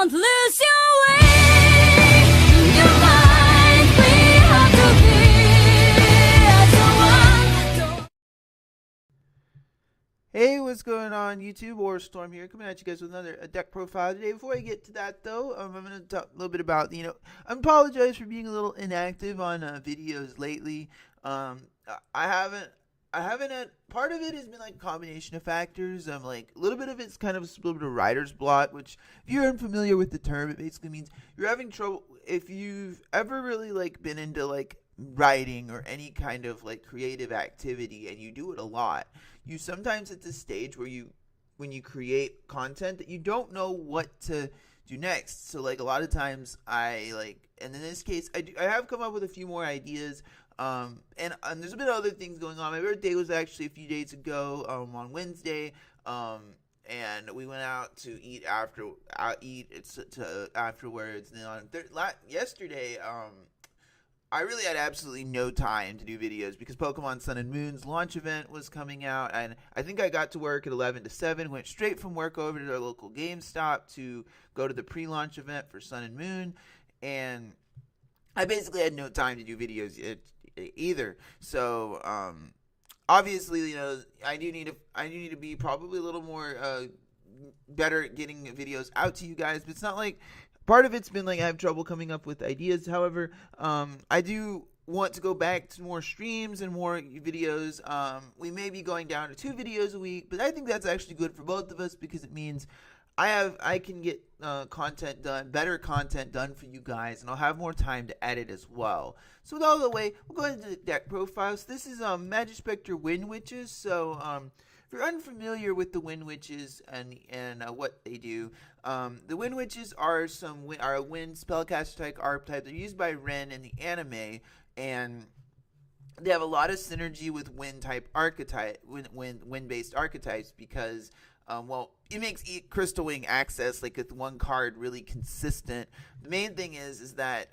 Don't lose your way, your mind. We have to be as one. Hey, what's going on YouTube? Or Storm here, coming at you guys with another deck profile today. Before I get to that though, I'm going to talk a little bit about, I apologize for being a little inactive on videos lately. I haven't had, part of it has been like a combination of factors. Like a little bit of it's kind of a little bit of writer's block, which if you're unfamiliar with the term, it basically means you're having trouble. If you've ever really like been into like writing or any kind of like creative activity and you do it a lot, you sometimes at this stage where when you create content that you don't know what to do next. So like a lot of times and in this case I have come up with a few more ideas. And there's a bit of other things going on. My birthday was actually a few days ago, on Wednesday, and we went out to eat afterwards. And then yesterday, I really had absolutely no time to do videos because Pokemon Sun and Moon's launch event was coming out, and I think I got to work at 11 to 7, went straight from work over to our local GameStop to go to the pre-launch event for Sun and Moon, and I basically had no time to do videos either. So obviously, I do need to be probably a little more better at getting videos out to you guys. But it's not like part of it's been like I have trouble coming up with ideas. However, I do want to go back to more streams and more videos. We may be going down to 2 videos a week, but I think that's actually good for both of us because it means I can get better content done for you guys, and I'll have more time to edit as well. So with all the way, we'll go into the deck profiles. This is Majespecter Wind Witches. So if you're unfamiliar with the Wind Witches and what they do, the Wind Witches are a wind spellcaster type archetype. They're used by Ren in the anime, and they have a lot of synergy with wind-based archetypes because it makes Crystal Wing access like with one card really consistent. The main thing is that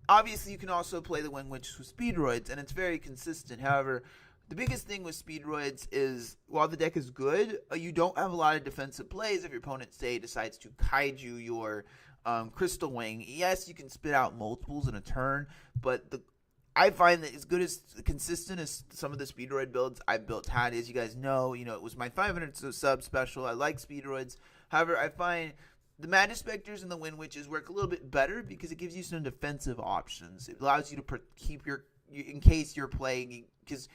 obviously you can also play the Wind Witches with Speedroids, and it's very consistent. However, the biggest thing with Speedroids is while the deck is good, you don't have a lot of defensive plays if your opponent, say, decides to kaiju your Crystal Wing. Yes, you can spit out multiples in a turn, but I find that as good as consistent as some of the Speedroid builds I've built had, as you guys know, it was my 500 sub special. I like Speedroids. However, I find the Majespecters and the Wind Witches work a little bit better because it gives you some defensive options. It allows you to keep in case you're playing, because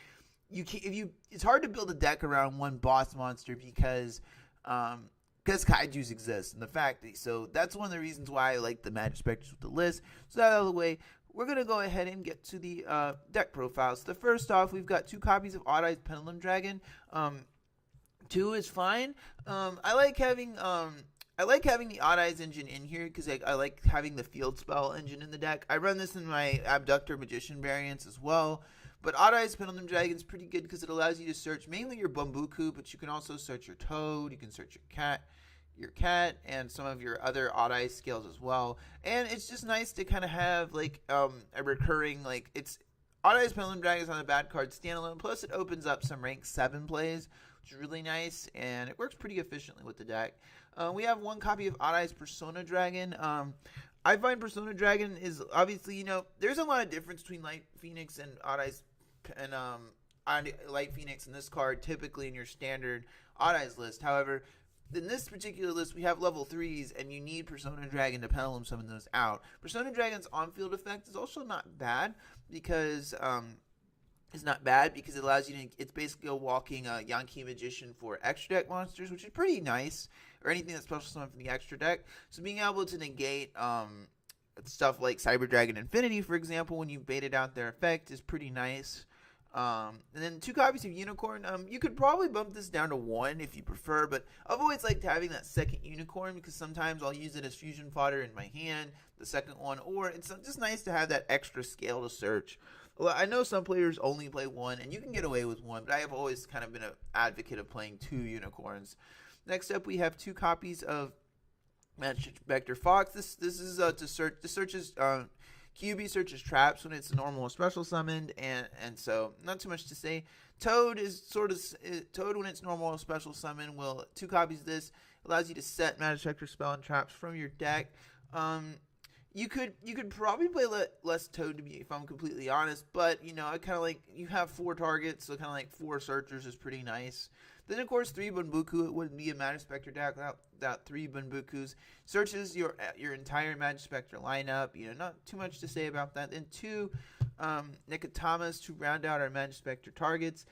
it's hard to build a deck around one boss monster because kaijus exist, and so that's one of the reasons why I like the Majespecters with the list. So that out of the way, we're going to go ahead and get to the deck profiles. So first off, we've got 2 copies of Odd Eyes Pendulum Dragon. 2 is fine. I like having the Odd Eyes engine in here because I like having the field spell engine in the deck. I run this in my Abductor Magician variants as well. But Odd Eyes Pendulum Dragon is pretty good because it allows you to search mainly your Bumbuku, but you can also search your Toad, you can search your cat, and some of your other Odd Eyes scales as well. And it's just nice to kind of have like a recurring, like, it's Odd Eyes Pendulum Dragon is on a bad card standalone, plus it opens up some rank 7 plays, which is really nice, and it works pretty efficiently with the deck. We have 1 copy of Odd Eyes Persona Dragon. I find Persona Dragon is obviously, there's a lot of difference between Light Phoenix and Odd Eyes and Light Phoenix in this card, typically in your standard Odd Eyes list. However, in this particular list, we have level 3s, and you need Persona Dragon to pendulum summon those out. Persona Dragon's on-field effect is also not bad because it allows you to. It's basically a walking Yankee Magician for extra deck monsters, which is pretty nice, or anything that's special summon from the extra deck. So being able to negate stuff like Cyber Dragon Infinity, for example, when you baited out their effect, is pretty nice. And then 2 copies of Unicorn. You could probably bump this down to 1 if you prefer, but I've always liked having that second Unicorn because sometimes I'll use it as fusion fodder in my hand, the second one, or it's just nice to have that extra scale to search. Well, I know some players only play 1, and you can get away with 1, but I have always kind of been an advocate of playing 2 Unicorns. Next up, we have 2 copies of Majespecter Fox. This is to search. This searches QB searches traps when it's normal or special summoned, and so not too much to say. Toad is Toad when it's normal or special summon. 2 copies of this allows you to set Majespecter spell and traps from your deck. You could probably play less Toad, to be, if I'm completely honest, but I kind of like, you have 4 targets, so kind of like 4 searchers is pretty nice. Then of course 3 Bunbuku. It wouldn't be a Majespecter deck without 3 Bunbukus. Searches your entire Majespecter lineup. Not too much to say about that. Then 2 Nikatamas to round out our Majespecter targets.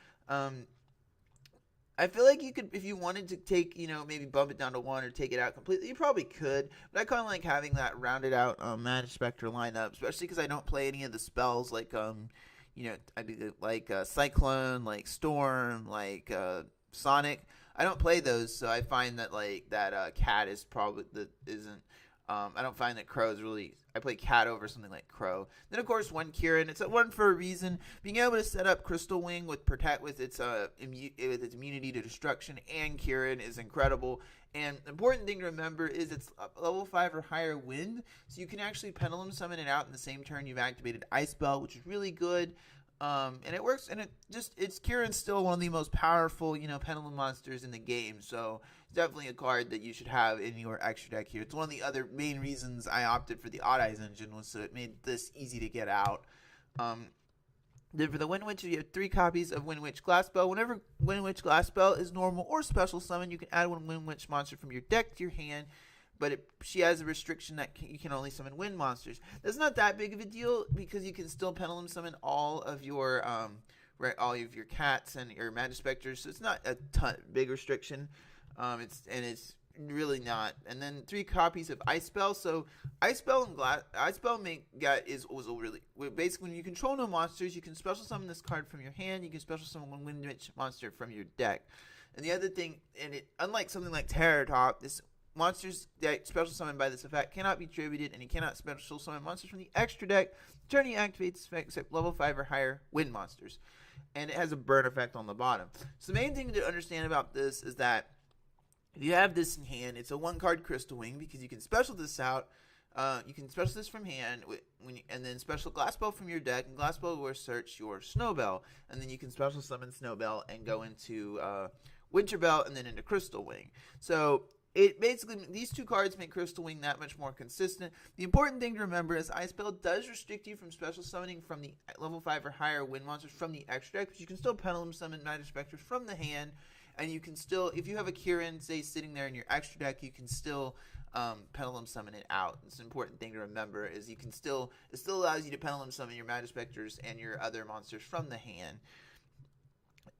I feel like you could, if you wanted to take, maybe bump it down to 1 or take it out completely, you probably could. But I kind of like having that rounded out Majespecter lineup, especially because I don't play any of the spells like, I do like Cyclone, like Storm, like Sonic. I don't play those, so I find that like that Cat is probably isn't. I don't find that Crow is really. I play Cat over something like Crow. Then of course 1 Kieran. It's a 1 for a reason. Being able to set up Crystal Wing with its immunity to destruction and Kieran is incredible. And the important thing to remember is it's level 5 or higher wind, so you can actually Pendulum Summon it out in the same turn you've activated Ice Spell, which is really good. And it works, and it's Kieran's still one of the most powerful, Pendulum monsters in the game, so it's definitely a card that you should have in your extra deck here. It's one of the other main reasons I opted for the Odd Eyes engine, was so it made this easy to get out. Then for the Wind Witch, you have 3 copies of Wind Witch Glass Spell. Whenever Wind Witch Glass Spell is normal or special summon, you can add 1 Wind Witch monster from your deck to your hand. But she has a restriction that you can only summon wind monsters. That's not that big of a deal, because you can still Pendulum Summon all of your cats and your Majespecters, so it's not a big restriction. It's really not. And then 3 copies of Ice Spell. So Ice Spell was really basically, when you control no monsters, you can special summon this card from your hand. You can special summon 1 Wind Witch monster from your deck. And the other thing, unlike something like Terror Top, this monsters that special summon by this effect cannot be attributed, and you cannot special summon monsters from the extra deck. Turn you activate this effect except level 5 or higher wind monsters. And it has a burn effect on the bottom. So the main thing to understand about this is that if you have this in hand, it's a 1-card Crystal Wing, because you can special this out. You can special this from hand, and then special Glass Bell from your deck, and Glass Bell will search your Snowbell, and then you can special summon Snowbell and go into Winter Bell and then into Crystal Wing. So it basically, these 2 cards make Crystal Wing that much more consistent. The important thing to remember is Ice Spell does restrict you from special summoning from the level 5 or higher wind monsters from the extra deck, but you can still Pendulum Summon Majespecters from the hand, and you can still, if you have a Kieran, say, sitting there in your extra deck, you can still Pendulum Summon it out. It's an important thing to remember, is it still allows you to Pendulum Summon your Majespecters and your other monsters from the hand.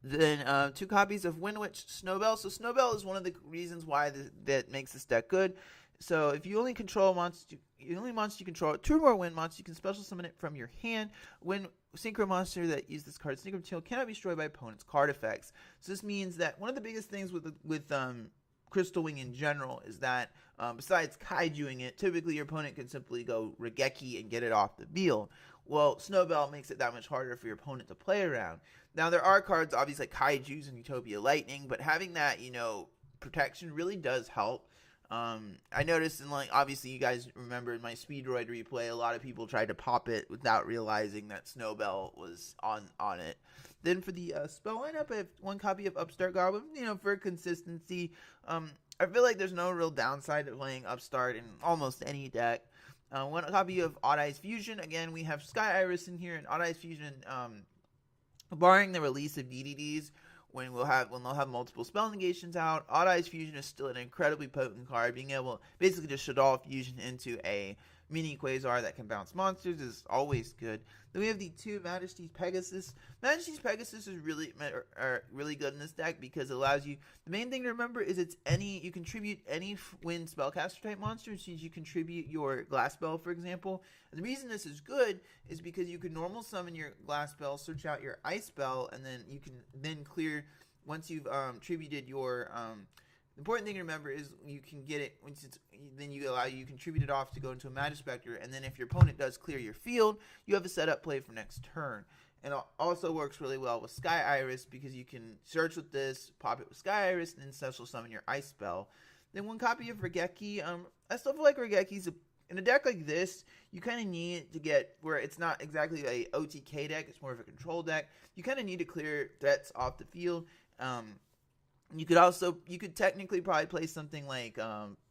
Then 2 copies of Wind Witch Snowbell. So Snowbell is one of the reasons why that makes this deck good. So if you only control monster, you control 2 or more wind monsters, you can special summon it from your hand. When synchro monster that use this card, Synchro Tail, cannot be destroyed by opponent's card effects. So this means that one of the biggest things with Crystal Wing in general is that besides kaijuing it, typically your opponent can simply go Regeki and get it off the field. Well, Snowbell makes it that much harder for your opponent to play around. Now, there are cards, obviously, like Kaijus and Utopia Lightning, but having that, protection really does help. I noticed obviously you guys remember in my Speedroid replay, a lot of people tried to pop it without realizing that Snowbell was on it. Then for the spell lineup, I have 1 copy of Upstart Goblin, for consistency. I feel like there's no real downside to playing Upstart in almost any deck. 1 copy of Odd Eyes Fusion. Again, we have Sky Iris in here, and Odd Eyes Fusion, barring the release of DDDs, when they'll have multiple spell negations out, Odd Eyes Fusion is still an incredibly potent card. Being able basically to Shadow Fusion into a mini Quasar that can bounce monsters is always good. Then we have the 2 Majesty's Pegasus. Majesty's Pegasus is really good in this deck, because it allows you, the main thing to remember is you contribute any wind spellcaster type monster, since you contribute your Glass Spell, for example. And the reason this is good is because you can normal summon your Glass Spell, search out your Ice Spell, and then you can then clear, once you've tributed your the important thing to remember is you can get it then you contribute it off to go into a Majespecter, and then if your opponent does clear your field, you have a setup play for next turn. And it also works really well with Sky Iris, because you can search with this, pop it with Sky Iris, and then special summon your Ice Spell. Then 1 copy of Regeki. I still feel like Regeki's in a deck like this, you kind of need to get where it's not exactly a OTK deck, it's more of a control deck. You kind of need to clear threats off the field. You could technically probably play something like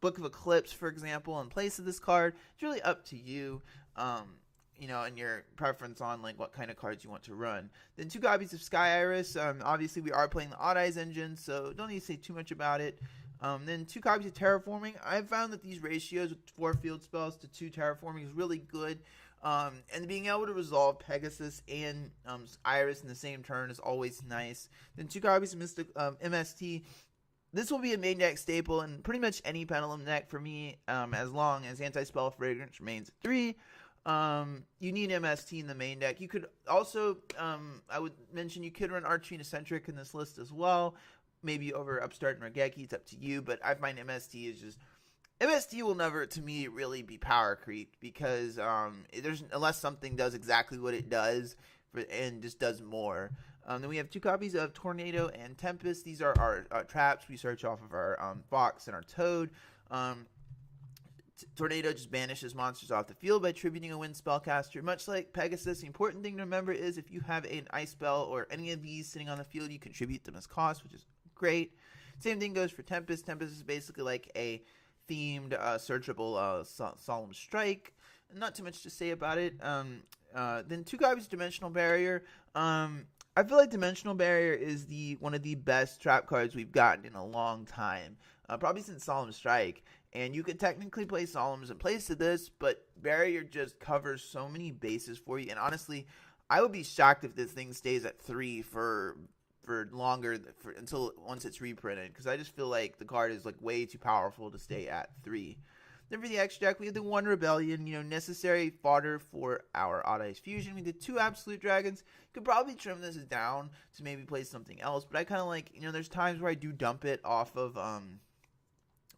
Book of Eclipse, for example, in place of this card. It's really up to you. And your preference on like what kind of cards you want to run. Then 2 copies of Sky Iris. Obviously we are playing the Odd Eyes engine, so don't need to say too much about it. Then 2 copies of Terraforming. I've found that these ratios with 4 field spells to 2 Terraforming is really good. And being able to resolve Pegasus and Iris in the same turn is always nice. Then 2 copies of Mystic MST. This will be a main deck staple in pretty much any Pendulum deck for me, as long as Anti-Spell Fragrance remains at 3. You need MST in the main deck. You could also, I would mention you could run Archie and Eccentric in this list as well. Maybe over Upstart and Regeki, it's up to you. But I find MST will never, to me, really be power creep because unless something does exactly what it does and just does more. Then we have 2 copies of Tornado and Tempest. These are our traps we search off of our Fox and our Toad. Tornado just banishes monsters off the field by tributing a wind spellcaster. Much like Pegasus, the important thing to remember is if you have an ice spell or any of these sitting on the field, you contribute them as cost, which is great. Same thing goes for Tempest. Tempest is basically like a themed searchable Solemn Strike. Not too much to say about it. Then 2 copies of Dimensional Barrier. I feel like Dimensional Barrier is one of the best trap cards we've gotten in a long time. Probably since Solemn Strike. And you could technically play Solemns in place of this, but Barrier just covers so many bases for you. And honestly, I would be shocked if this thing stays at 3 for longer, until once it's reprinted. Because I just feel like the card is like way too powerful to stay at 3. Then for the extra deck, we have the 1 Rebellion, necessary fodder for our Odd Eyes Fusion. We did 2 Absolute Dragons. Could probably trim this down to maybe play something else. But I kind of like, there's times where I do dump it off of,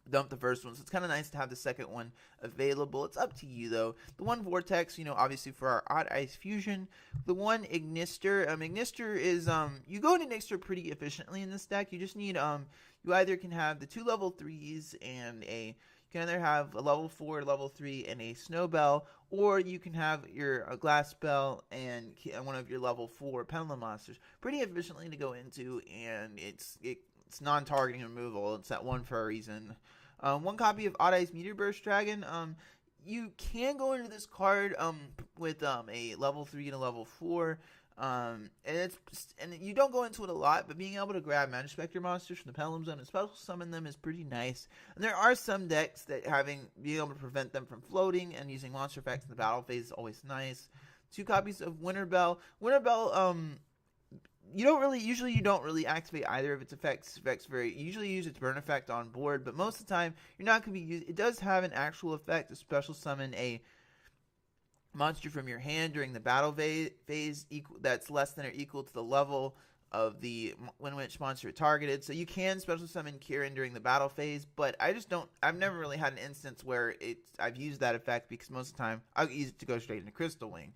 dump the first one, so it's kind of nice to have the second one available. It's up to you though. The 1 Vortex, obviously for our Odd Eyes Fusion. The 1 Ignister. Ignister is you go into Ignister pretty efficiently in this deck. You just need you either can have the 2 level 3s and you can either have a level 4, level 3, and a Snowbell, or you can have your Glass Spell and one of your level 4 Pendulum monsters pretty efficiently to go into, and it's non-targeting removal. It's that 1 for a reason. 1 copy of Odd Eyes Meteor Burst Dragon. You can go into this card with a level 3 and a level 4. And you don't go into it a lot, but being able to grab Majespecter monsters from the Pendulum Zone and special summon them is pretty nice. And there are some decks that being able to prevent them from floating and using monster effects in the battle phase is always nice. 2 copies of Winterbell. Winterbell, you don't really activate either of its effects. You usually use its burn effect on board, but most of the time you're not going to be using. It does have an actual effect to special summon a monster from your hand during the battle phase that's less than or equal to the level of the Wind Witch monster targeted. So you can special summon Kieran during the battle phase, but I've never really had an instance where I've used that effect, because most of the time I'll use it to go straight into Crystal Wing.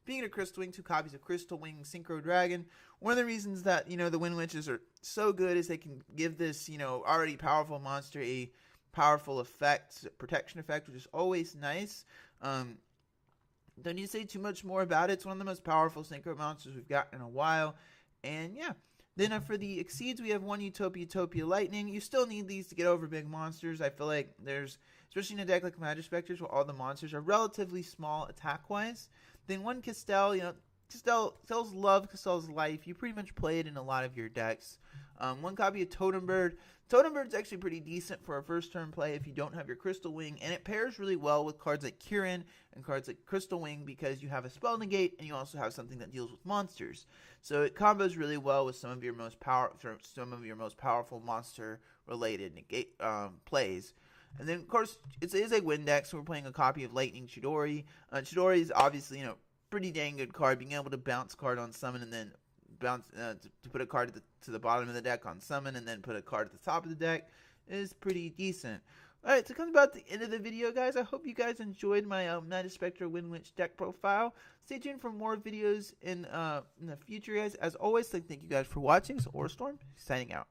Speaking of Crystal Wing, 2 copies of Crystal Wing Synchro Dragon. One of the reasons that, the Wind Witches are so good is they can give this, already powerful monster a powerful effect, protection effect, which is always nice. Don't need to say too much more about it. It's one of the most powerful Synchro monsters we've gotten in a while. And yeah. Then for the Exceeds, we have 1 Utopia Lightning. You still need these to get over big monsters. I feel like especially in a deck like Majespecters, where all the monsters are relatively small attack-wise. Then 1 Castel, Castel's love, Castel's life. You pretty much play it in a lot of your decks. 1 copy of Totem Bird. Totem Bird's actually pretty decent for a first turn play if you don't have your Crystal Wing, and it pairs really well with cards like Kieran and cards like Crystal Wing, because you have a spell negate and you also have something that deals with monsters. So it combos really well with some of your most powerful monster related negate plays. And then, of course, it is a wind deck, so we're playing a copy of Lightning Chidori. Chidori is obviously, pretty dang good card. Being able to bounce card on summon and then bounce to put a card to the bottom of the deck on summon and then put a card at the top of the deck is pretty decent. Alright, so it comes about the end of the video, guys. I hope you guys enjoyed my Majespecter Wind Witch deck profile. Stay tuned for more videos in the future, guys. As always, thank you guys for watching. So, Storm signing out.